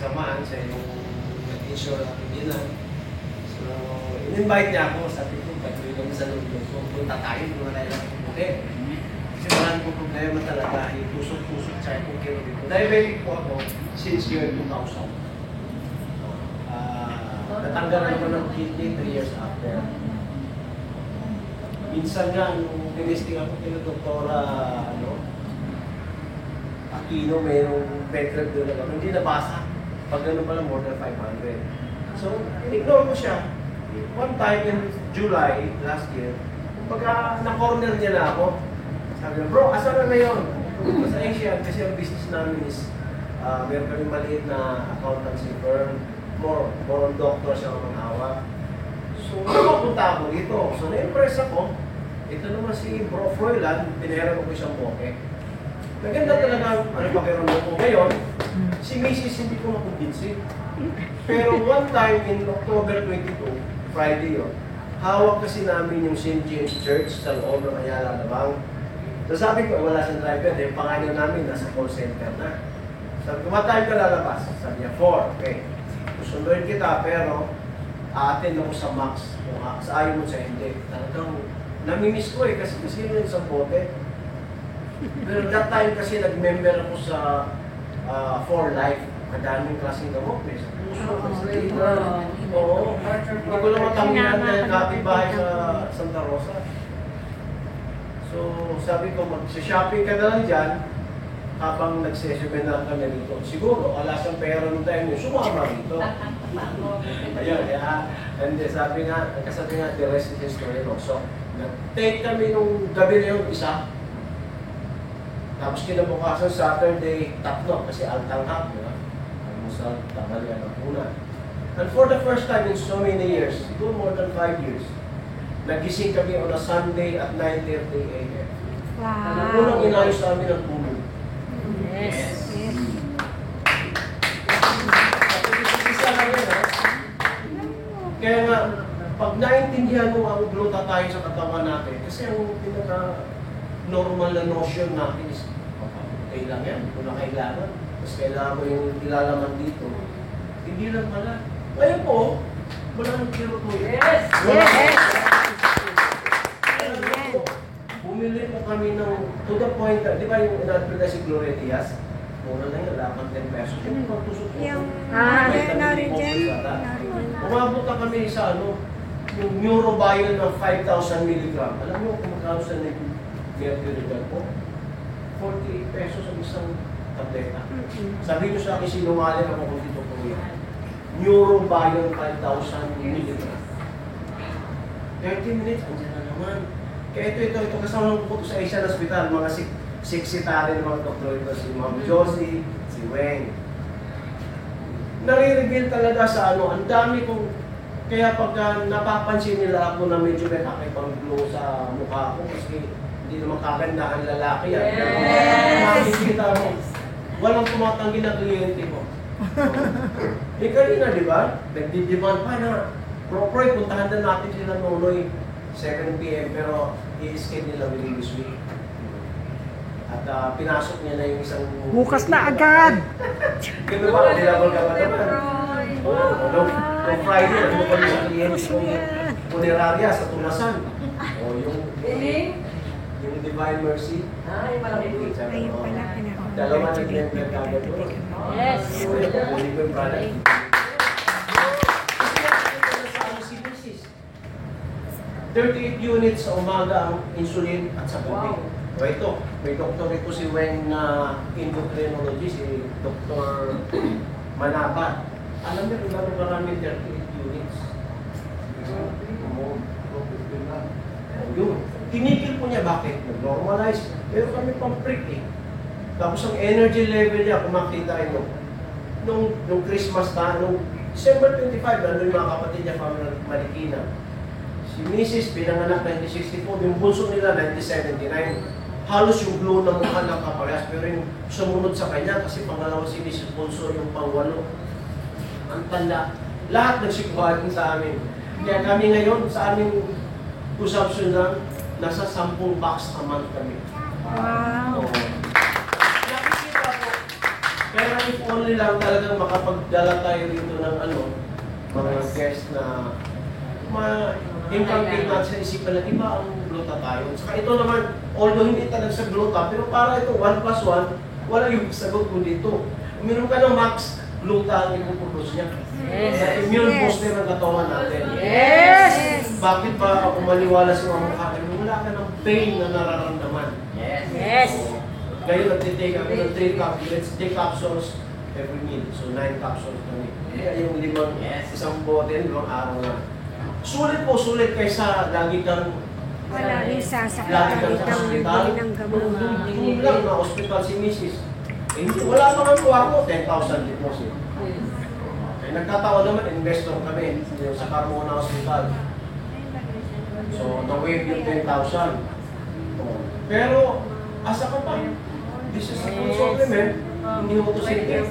samahan sa yung nag-insure natin din lang. So, in-invite niya ako, sabi ko, patuloy kami sa loob ko, punta tayo, mga kailangan ko putin. Kasi maraming ko problema talaga, yung tusok-tusok sa kung kilo dito. Diabetic po ako since year 2000. Natanggalan ko ng kidney 3 years after. Minsan nga, nung tinisting ako kina Doktora Aquino, mayroong bedrock doon ako. Hindi nabasa. Pag gano'n pala, more than 500. So, ignore ko siya. One time in July last year, pagka na-corner niya na ako, sabi niya, bro, asan na ngayon? Masaya siya kasi ang business namin is meron kami maliit na accountancy firm. More on doctor siya ang hawak. So, nakapunta ako dito. So, na-impress ako. Ito naman si Bro Froilan, pinahera ko siyang boke. Maganda talaga ang pakiramdam ko. Ngayon, si Mrs. hindi ko makumbinsi. Pero one time in October 22, Friday yun, hawak kasi namin yung St. James Church sa loob ng Ayala Labang. So sabi ko, wala siyang driver. Yung pangalan namin, nasa call center na. Sabi ko, matime ka lalabas? Sabi niya, 4. Okay. Susunduin kita, pero aatin ako sa max. Kung sa ayaw mo sa hindi. Talagang namimiss ko kasi yun yung isang bote. Pero that time kasi nag-member ako sa For Life. Madaming klaseng gamot. May puso, may sila. Oo. Hindi ko lang matanginan na kapitbahay sa Santa Rosa. So sabi ko, mag-shopping ka na lang dyan habang nagseseminar kami dito. Siguro, alas ang pera nung time yun, sumama rito. Ayun, and sabi nga, the rest is history. So, nag-take kami nung gabi na yung isa. Tapos kinabukasan, Saturday, 3 kasi altanghap, di ba? Almusal, tanghalian ng una. And for the first time in so many years, siguro more than 5 years, nagising kami on a Sunday at 9:30 a.m. Wow! Unang inayos sa amin ang tulog. Yes. Yes. Kaya nga, pag naintindihan mo ang glutathione sa katawan natin, kasi ang pinaka-normal na notion natin is, okay lang yan, kung na kailangan. Mas kailangan mo yung ilalaman dito. Hindi lang pala. Ngayon po, wala nang kiro po. Yes! Yes! Bumili po kami ng, to the point, di ba yung in-advertise si Gloria Diaz? Mura lang yun, dapat 10 pesos. Yung pagtusok po. Umabot na kami sa yung Neurobion ng 5,000 mg. Alam mo kung magkano sa mercury po? 48 pesos ang isang tableta. Sabi nyo sa akin, sinungaling ako kung dito po yan. Neurobion 5,000 mg. 30 minutes, andyan na naman. Kaya ito kasama ko sa Asian Hospital, mga siksitari ng mga doktor ito, si Ma'am Josie, si Weng. Nare-reveal talaga sa ang dami kong, kaya pagka napapansin nila ako na medyo may kakibang glow sa mukha ko, kasi hindi naman kaganda ang lalaki yan. Yes! Makikita mo, walang tumatanggi na kliyente ko. Kanina, di ba? Nagdi-demand pa na, Proper, puntahan na natin sila Nonoy 7 p.m. pero i-skate nila within this week. At pinasok niya na yung isang... Bukas na agad! Ganun ba? Nilabal ka ba naman? No Friday, ano pa yung kliyente kong punerarya sa Tunasan. O yung Divine Mercy. Ay, malaki po. Ayun pala, Dalawa na kliyente kagad doon. Yes! Hindi ko yung product. 38 units sa umaga ang insulin at sa gabi. Wow. So ito, may doktor ito si Weng na endocrinology, si Dr. Manabat. Alam niyo kung gano'ng karami 38 units. Yun. Tinigil po niya bakit? Normalize. Pero kami pang prick eh. Tapos ang energy level niya, kung makita rin nung Christmas na, nung December 25, nandun yung mga kapatid niya from Marikina. Si Mrs. pinanganak 1964, yung bunso nila 1979. Halos yung glow ng mukha ng kaparehas, pero yung sumunod sa kanya, kasi pangalawa si Mrs. Bunso, yung pangwalo. Ang tanda. Lahat nagsikwahan sa amin. Kaya kami ngayon, sa aming consumption lang, nasa 10 box a month kami. Wow! Nakikita po. Pero if only hopefully lang talagang makapagdala tayo dito ng mga guest na ma-inculcate natin sa isipan na iba ang glutathione. Saka ito naman, although hindi talaga sa gluta, pero para ito 1 plus 1, wala yung sagot kundi ito. Uminom ka ng max gluta ang ipuproduce niya. Yes. Sa immune booster ng katawan natin. Yes. Bakit ba kumaliwala sa mga mukha? Wala ka ng pain na nararamdaman. Yes. So, ngayon nagtitake ako ng 3 capsules every meal. So 9 capsules kami. Kaya yung isang bote, 5 araw na. Sulit po, sulit kaysa lagi kang Wala rin lagi sasakit kang sa hospital. ng gamot. Doon lang na hospital si Mrs. Eh, hindi, wala pa kang kuha ko, 10,000 deposit. Eh, nagkataon naman, investor kami yung sa Carmona Hospital. So, na-wave yung 10,000. Pero, asa ka pa? This is a full supplement, hindi mo ito sinigil.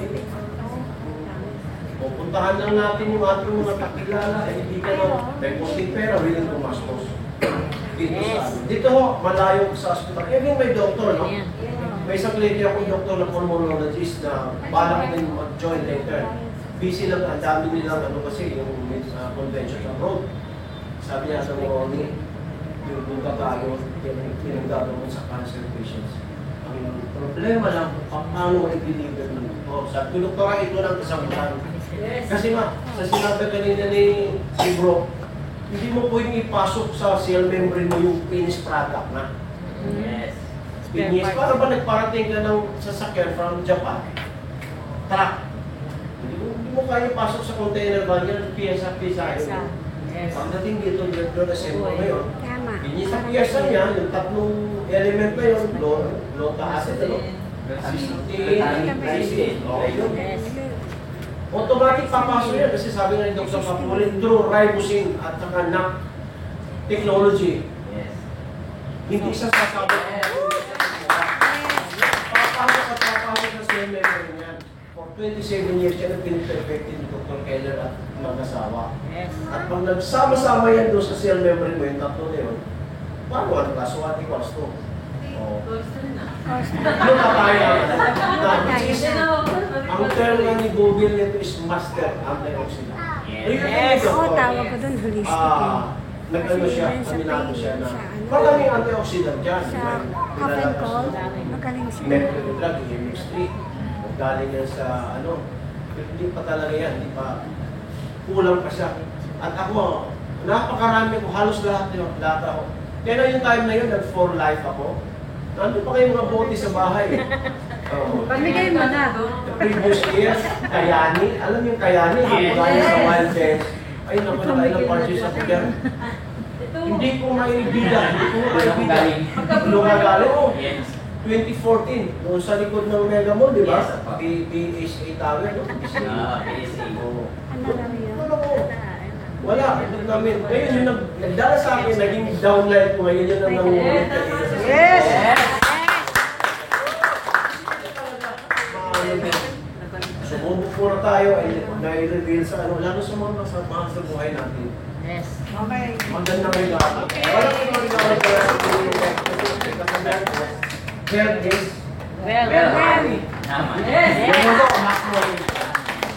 Pupuntahan lang natin yung ating mga kakilala, hindi ka na may konting pera, willing tumastos. Dito ho, malayo sa hospital. Even may doktor, no? May isang lady akong doktor na pulmonologist na balak din mag-join later. Busy lang, ang dami nilang kasi yung convention abroad. Sabi niya sa mga yung glutathione, yung gagawin sa cancer patients. Ang problema lang kung paano i-deliver ng ito. Sabi ko, doktora, ito lang isang bulan. Kasi sa sinabi kanina ni Bro, hindi mo pwedeng ipasok sa cell membrane mo yung finished product na. Yes. Finished, para ba nagparating ka ng sasakyan from Japan? Truck. Hindi mo kaya pasok sa container van yan, piyesa-piyesa. Yes. Pagdating dito, assemble mo yun. Tama. Hindi sa piyesa niya, yung tatlong element na yun, lota acid, acetate, ayun. Yes. Automatic papasok yan kasi sabi nga ni Dr. Papulin, through ribosine at saka NAC technology. Hindi siya sasabi. Papasok at papasok na cell membrane yan. For 27 years yan ang piniperfected ni Dr. Keller at mag-asawa. Yes. At pag nagsama-sama yan doon sa cell membrane mo, yung tatlo na yun, paano ang plus 1 equals 2? Ano pa tayo? Ang term nga ni Google nito is master antioxidant. Yes. Oo, tawag ko doon, holistic. Nag-ano siya, aminado siya na Sa maraming antioxidant dyan. Sa cough and cold, magaling siya. Mercury drug, MX3. Galing yan sa hindi pa talaga yan, hindi pa kulang pa siya. At ako, napakarami ko, halos lahat ako. Kaya yung time na yun, nag-for life ako. Nandun pa kayo mga bote sa bahay. Pamigay mo na. The previous year, Kayani. Alam yung Kayani, Yes. galing sa Wild Fest. Ay, naku, nakailang parties ako dyan. Hindi ko maibigan. Lugar galing. Oh, 2014, noon sa likod ng Mega Mall, di ba? Yes, apa. PHA Tower, no? Oo. Ano lang yun? Ano ko? Wala, hindi namin. Ngayon yung nagdala sa akin, naging downline ko ngayon yun ang nangungulit kanina sa Yes! Sumubok muna tayo ay nai-reveal sa lalo sa mga mahal sa buhay natin. Yes. Okay. Magandang regalo. Wala ko naman regalo kaya sa health is Well, health. Yes. Yung mga anak mo,